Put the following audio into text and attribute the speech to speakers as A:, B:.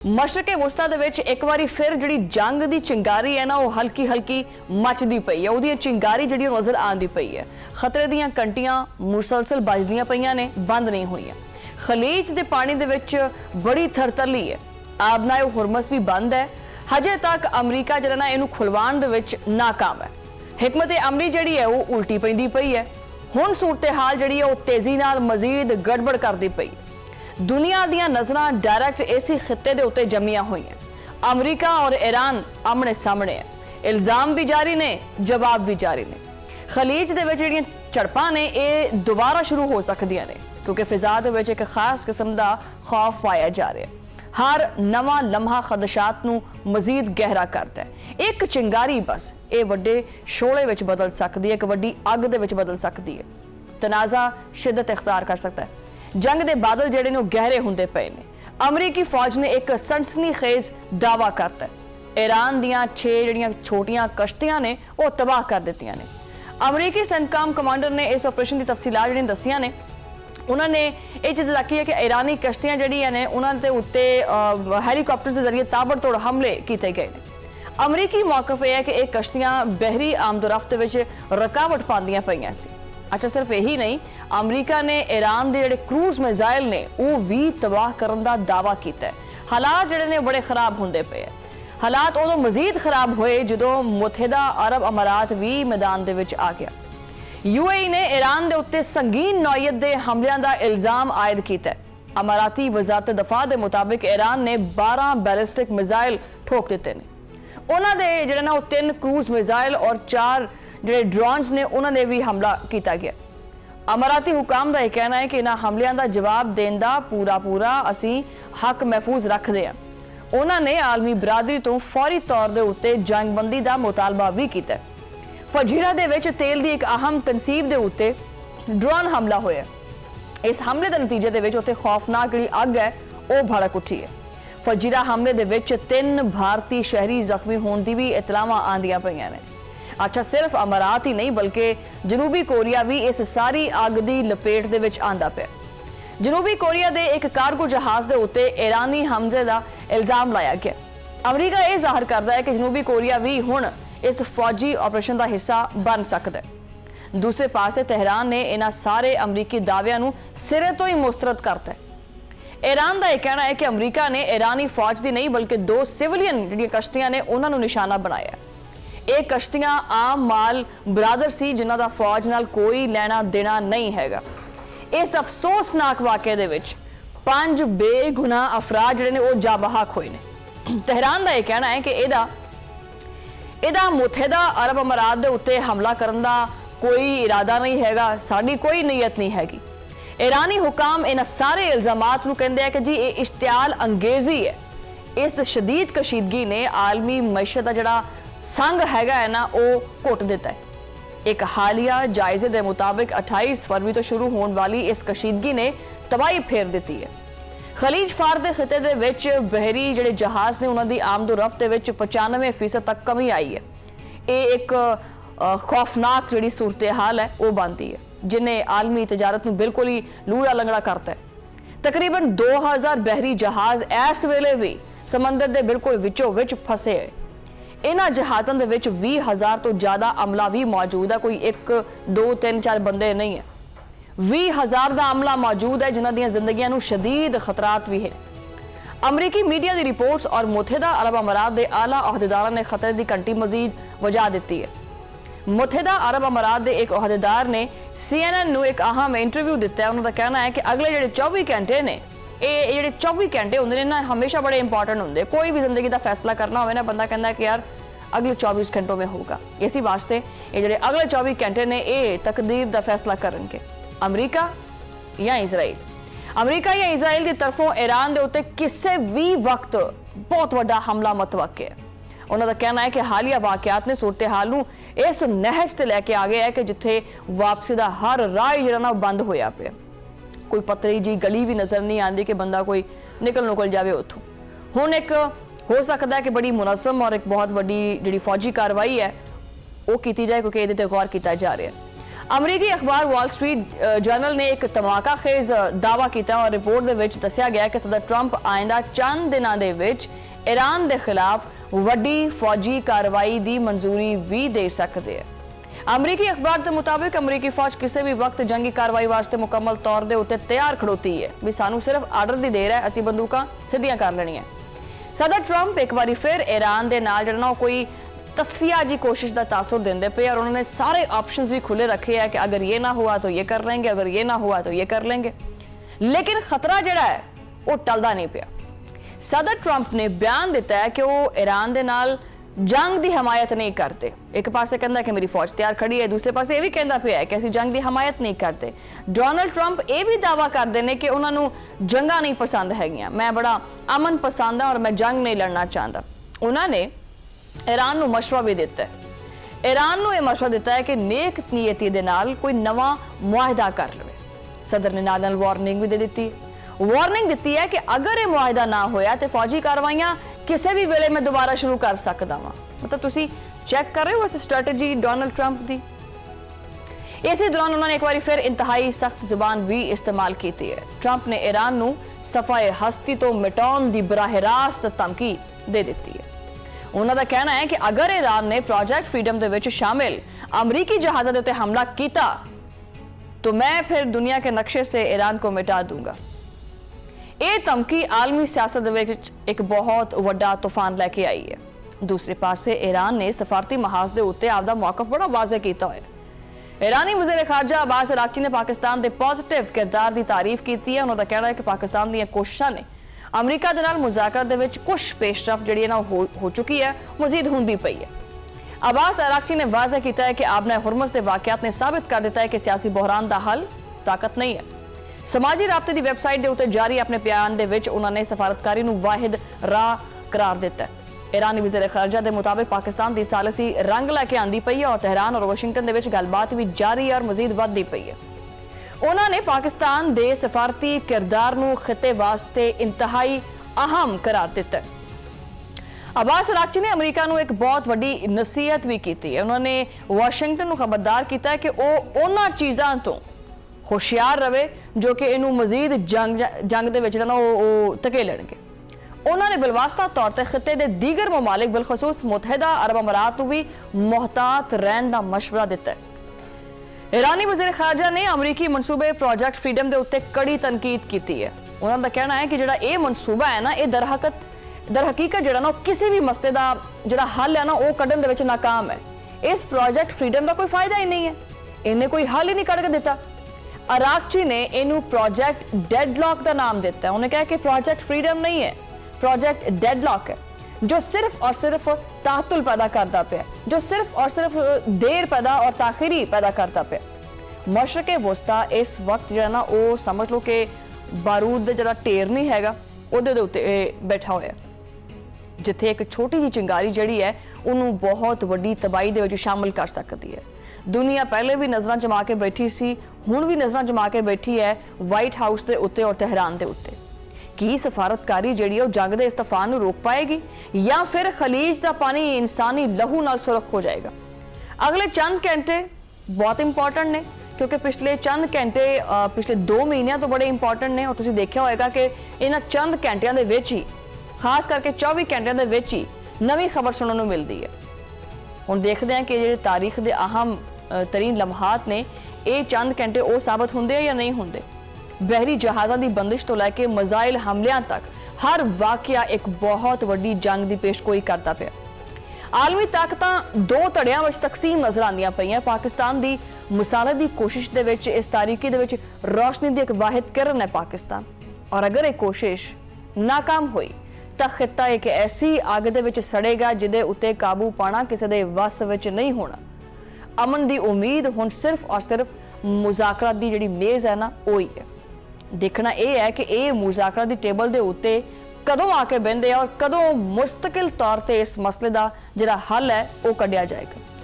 A: मशरक़े वुस्ता दे विच एक बारी फिर जिहड़ी जंग दी चिंगारी है ना वो हल्की हल्की मचदी पई है। उहदी चिंगारी जिहड़ी नज़र आंदी पई है। खतरे दीयां कंटियां मुसलसल बजदियां पईयां ने, बंद नहीं होईयां। खलीज दे पानी दे विच बड़ी थरतली है। आबनाए हुरमस भी बंद है। हजे तक अमरीका जिहड़ा ना इहनूं खुलवाउण दे विच नाकाम है। हिकमत अमली जिहड़ी है वो उल्टी पैंदी पई है। हुण सूरत हाल जिहड़ी है वो तेजी नाल मजीद गड़बड़ करदी पई। दुनिया दीयां नज़रां डायरैक्ट इसी खिते दे उत्ते जमियां हुई हैं। अमरीका और ईरान आमने सामने है। इल्जाम भी जारी ने, जवाब भी जारी ने। खलीज दे विच जिहड़ियां झड़पां ने ये दोबारा शुरू हो सकदियां ने, क्योंकि फिजा दे विच एक खास किस्म दा खौफ पाया जा रहा है। हर नवा लम्हा खदशात नूं मजीद गहरा करता है। एक चिंगारी बस ये वड्डे शोले विच बदल सकदी है, एक वड्डी अग दे विच बदल सकदी है। तनाज़ा शिद्दत इख्तियार कर सकता है। जंग दे बादल जिहड़े ने गहरे हुंदे पए ने। अमरीकी फौज ने एक सनसनीखेज दावा करता है। ईरान दियां 6 जिहड़ियां छोटियां कश्तियां ने वो तबाह कर दित्तियां ने। अमरीकी सेंटकॉम कमांडर ने इस ऑपरेशन की तफसीलात जिहड़ियां दस्सियां ने। उन्होंने ये चीज़ आखी है कि ईरानी कश्तियां जिहड़ियां ने उन्हां दे उत्ते हैलीकॉप्टर के जरिए ताबड़तोड़ हमले किए गए ने। अमरीकी मौकफ यह है कि एक कश्तियां बहरी आमदोरफ्त विच रुकावट पांदियां पईयां सी। अच्छा, सिर्फ यही नहीं, अमरीका ने ईरान के जिहड़े क्रूज मिसाइल ने वो भी तबाह करने का दावा किया है। हालात जिहड़े ने बड़े खराब होंदे पे। हालात उदों मजीद खराब होए जदों मुत्तहिदा अरब अमारात भी मैदान दे विच आ गया। यूएई ने ईरान के उत्ते संगीन नौयत के हमलों का इल्जाम आयद किया है। अमाराती वजारत दफा के मुताबिक ईरान ने 12 बैलिस्टिक मिसाइल ठोक दिते ने। उन्हां दे जिहड़े ना 3 क्रूज मिसाइल और 4 जिहड़े ड्रोन्स ने उन्होंने भी हमला किया गया। अमाराती हुकाम का यह कहना है कि इन्हां हमलियां का जवाब देने का पूरा असी हक महफूज रखते हैं। उन्होंने आलमी बरादरी तो फौरी तौर के उत्ते जंगबंदी का मुतालबा भी किया। फजीरा दे विच तेल की एक अहम तनसीब के उत्ते ड्रोन हमला होया। इस हमले के नतीजे दे विच उत्ते खौफनाक जिहड़ी अग है वो भड़क उठी है। फजीरा हमले दे विच 3 भारतीय शहरी जख्मी होने की भी इतलावां आंदियां पईयां ने। अच्छा, सिर्फ अमारात ही नहीं बल्कि जनूबी कोरिया भी इस सारी अग की लपेट दे विच आंदा पिया। जनूबी कोरिया के एक कार्गो जहाज के उत्ते ईरानी हमले का इल्जाम लाया गया। अमरीका यह जाहिर करता है कि जनूबी कोरिया भी हुण इस फौजी ऑपरेशन का हिस्सा बन सकता है। दूसरे पासे तेहरान ने इन्हां सारे अमरीकी दावियां नूं सिरे तो ही मुस्तरद करता है। ईरान का यह कहना है कि अमरीका ने ईरानी फौज की नहीं बल्कि 2 सिविलियन जिहड़ियां कश्तियां ने उन्हां नूं निशाना बनाया। ये कश्तियां आम माल बरादर सी जिन्हां दा फौज नाल कोई लेना देना नहीं हैगा। इस अफसोसनाक वाक़े दे विच 5 बेगुनाह अफराद जिहड़े ने वो जाबहक होए ने। तेहरान का यह कहना है कि इहदा मुत्तहिदा अरब अमारात दे उत्ते हमला करन दा कोई इरादा नहीं हैगा, साडी कोई नीयत नहीं हैगी। ईरानी हुकाम इन सारे इल्जामात नूं कहंदे हैं कि जी ये इश्तियाल अंगेजी है। इस शदीद कशीदगी ने आलमी मैशत दा जिहड़ा संग हैगा है ना वो घुट दिता है। एक हालिया जायजे के मुताबिक 28 फरवरी तो शुरू होने वाली इस कशीदगी ने तबाही फेर दी है। खलीज फार के खिते दे विच बहरी जिहड़े जहाज ने उन्होंने आमदोरफ्त 95% तक कमी आई है। ये एक खौफनाक जिहड़ी सूरत हाल है वो बनती है, जिन्हें आलमी तजारत नूं बिल्कुल ही लूड़ा लंगड़ा करता है। तकरीबन 2000 बहरी जहाज इस वेले भी समंदर के बिल्कुल विचों विच फसे है। इन्हां जहाज़ों के विच 20,000 तो ज़्यादा अमला भी मौजूद है। कोई 1 2 3 4 बंदे नहीं है, 20,000 का अमला मौजूद है जिन्हां दियां जिंदगियां नूं शदीद खतरात भी है। अमरीकी मीडिया की रिपोर्ट्स और मुत्तहिदा अरब अमारात के आला अहदेदारां ने खतरे की घंटी मजीद वजा दी है। मुत्तहिदा अरब अमारात के एक अहदेदार ने CNN नूं एक अहम इंटरव्यू दिता है। उन्होंने कहना है कि अगले जिहड़े 24 घंटे ने ये जिहड़े 24 घंटे होंदे ने ना हमेशा बड़े इंपॉर्टेंट होंदे। कोई भी जिंदगी का फैसला करना हो ना, बंदा कहता है कि यार अगले 24 घंटों में होगा। इसी वास्ते ये जिहड़े अगले 24 घंटे ने ये तकदीर का फैसला करनगे, अमरीका या इजराइल। अमरीका या इजराइल की तरफों ईरान के उत्ते किसी भी वक्त बहुत बड़ा हमला मतवक्के है। उन्होंने कहना है कि हालिया वाकयात ने सूरत हाल नूं इस नहज ते लैके आ गया है कि जिथे वापसी का हर राह जिहड़ा ना बंद होया पिया। कोई पतली जी गली भी नज़र नहीं आती कि बंदा कोई निकल जाए उत्थों। हुण एक हो सकता है कि बड़ी मुनज़्ज़म और एक बहुत बड़ी जिहड़ी फौजी कार्रवाई है वो की जाए, क्योंकि ये गौर किया जा रहा है। अमरीकी अखबार वॉल स्ट्रीट जर्नल ने एक धमाकाखेज दावा किया और रिपोर्ट दे विच दस्सिया गया कि सदर ट्रंप आइंदा चंद दिनां दे विच ईरान के खिलाफ वड्डी फौजी कार्रवाई की मंजूरी भी दे सकते हैं। अमरीकी अखबार के मुताबिक अमरीकी फौज किसी भी वक्त जंगी कार्रवाई वास्ते मुकम्मल तौर के उत्ते तैयार खड़ोती है भी सानू सिर्फ आर्डर की देर है, असी बंदूकां सीधियां कर लेनियां। सदर ट्रंप एक बार फिर ईरान के नाल जिहड़ा कोई तस्फिया जी कोशिश का तासुर देंदे पे और उन्होंने सारे ऑप्शंस भी खुले रखे हैं कि अगर ये ना हुआ तो ये कर लेंगे, अगर ये ना हुआ तो ये कर लेंगे। लेकिन खतरा जिहड़ा है वो टलदा नहीं पिया। सदर ट्रंप ने बयान दिता है कि वो ईरान दे नाल जंग की हमायत नहीं करते। एक पासे कहता कि मेरी फौज तैयार खड़ी है, दूसरे पासे ये भी कहता पिया है कि असीं जंग की हमायत नहीं करते। डोनाल्ड ट्रंप ये भी दावा करते हैं कि उन्होंने जंगा नहीं पसंद हैगियां, मैं बड़ा अमन पसंद हाँ और मैं जंग नहीं लड़ना चाहता। उन्होंने ईरान को मशवरा भी दिता है, ईरान को यह मशवरा दिता है कि नेक नीयती दे नाल कोई नवा मुआहदा कर ले। सदर ने नाल वार्निंग भी दे दी, वार्निंग दी है कि अगर यह मुआहदा ना होया तो फौजी कार्रवाइयां किसी भी वेले मैं दोबारा शुरू कर सकता वा। मतलब तुसी चेक कर रहे हो इस स्ट्रैटेजी डोनाल्ड ट्रंप की। इसी दौरान उन्होंने एक बार फिर इंतहाई सख्त जुबान भी इस्तेमाल की है। ट्रंप ने ईरान को सफाए हस्ती तो मिटाउण की बराह रास्त धमकी दे दी है। उन्होंने कहना है कि अगर ईरान ने प्रोजेक्ट फ्रीडम दे विच शामिल अमरीकी जहाज़ों के उत्ते हमला किया तो मैं फिर दुनिया के नक्शे से ईरान को मिटा दूंगा। ये धमकी आलमी सियासत दे विच एक बहुत वड्डा तूफान लेके आई है। दूसरे पासे ईरान ने सफारती महाज के उत्ते आपदा मौकफ बड़ा वाज़ह किया है। ईरानी वज़ीर खारजा अब्बास अरागची ने पाकिस्तान के पॉजिटिव किरदार की तारीफ की है। उन्होंने कहना है कि पाकिस्तान दी कोशिशों ने अमरीका दे नाल मुज़ाकरात दे विच कुछ पेशरफ जिहड़ी ना हो चुकी है, मजीद होंदी पई है। अब्बास अरागची ने वाज़ह किया है कि आबना हुरमुज़ के वाक़यात ने साबित कर दिता है कि सियासी बहरान का हल ताकत नहीं है। समाजी राबते की वैबसाइट के उत्ते जारी अपने बयान दे विच उन्होंने सफारतकारी नूं वाहिद राह करार दिता है। ईरानी वज़ीर खारजा के मुताबिक पाकिस्तान की सालसी रंग लैके आंदी पई है और तेहरान और वाशिंगटन के विच गलबात भी जारी और मजीद वधदी पई है। उन्होंने पाकिस्तान के सफारती किरदार नूं खिते वास्ते इंतहाई अहम करार दिता है। अब्बास अरागची ने अमरीका नूं एक बहुत वड्डी नसीहत भी की है। उन्होंने वाशिंगटन नूं खबरदार किया कि वह उन्हां चीज़ों तो होशियार रहे जो कि इनू मजीद जंग दे विच ना धकेलणगे। उन्होंने बिलवास्ता तौर पर खिते के दीगर ममालिक बिलखसूस मुतहदा अरब अमारात को भी मोहतात रहने का मशवरा दिता है। ईरानी वज़ीर खारजा ने अमरीकी मनसूबे प्रोजेक्ट फ्रीडम के उत्ते कड़ी तनकीद की है। उन्होंने कहना है कि जिहड़ा ये मनसूबा है ना, ये दर हकीकत जिहड़ा ना किसी भी मसले का जिहड़ा हल है ना वो कढ़न दे विच नाकाम है। इस प्रोजेक्ट फ्रीडम का कोई फायदा ही नहीं है, इन्हें कोई हल ही नहीं कढ़ के दिता। अरागची ने इनू प्रोजेक्ट डेडलॉक का नाम दिता है। उन्हें कहा कि प्रोजेक्ट फ्रीडम नहीं है, प्रोजेक्ट डेडलॉक है, जो सिर्फ और सिर्फ तातुल पैदा करता पे, जो सिर्फ और सिर्फ देर पैदा और ताखिरी पैदा करता पे। मशरक़े वस्ता इस वक्त जो है ना वो समझ लो कि बारूद का जरा ढेर नहीं हैगा, उहदे उत्ते बैठा होया, जिथे एक छोटी जी चिंगारी जिहड़ी है उन्होंने बहुत वड्डी तबाही दे विच शामिल कर सकती है। दुनिया पहले भी नज़रां जमा के बैठी सी, हुण भी नज़रां जमा के बैठी है वाइट हाउस के उत्ते और तेहरान के उत्ते। की सफारतकारी जिहड़ी है जंग के इस तूफान रोक पाएगी या फिर खलीज का पानी इंसानी लहू नाल सुरख हो जाएगा? अगले चंद घंटे बहुत इंपॉर्टेंट ने, क्योंकि पिछले चंद घंटे पिछले 2 महीनों तो बड़े इंपॉर्टेंट ने और तुसीं देखिया होएगा कि इन्हां चंद घंटिਆਂ ਦੇ ਵਿੱਚ ही, खास करके 24 घंटिਆਂ ਦੇ ਵਿੱਚ ही नवी खबर सुनने को मिलती है। हुण देखते हैं कि जिहड़े तारीख के अहम तरीन लम्हात ने ये चंद घंटे वो साबित होंगे या नहीं होंगे। बहरी जहाज़ों की बंदिश तो लैके मिसाइल हमलियां तक हर वाकया एक बहुत वड्डी जंग की पेशगोई करता पाया। आलमी ताकतां 2 धड़ियां विच तकसीम नजर आंदियां पईयां। पाकिस्तान की मुसालत की कोशिश दे विच इस तारीकी दे विच रोशनी की एक वाहिद किरण है पाकिस्तान, और अगर ये कोशिश नाकाम हुई तो खिता एक ऐसी अग दे विच सड़ेगा जिहदे उत्ते काबू पाना किसी दे वस विच नहीं होना। अमन की उम्मीद हुण सिर्फ और सिर्फ मुज़ाकरात की जिहड़ी मेज़ है ना वो ही है। देखना यह है कि ये मुज़ाकरात की टेबल के उत्ते कदों आके बहिंदे और कदों मुस्तकिल तौर पर इस मसले का जिहड़ा हल है वो कढ़िया जाएगा।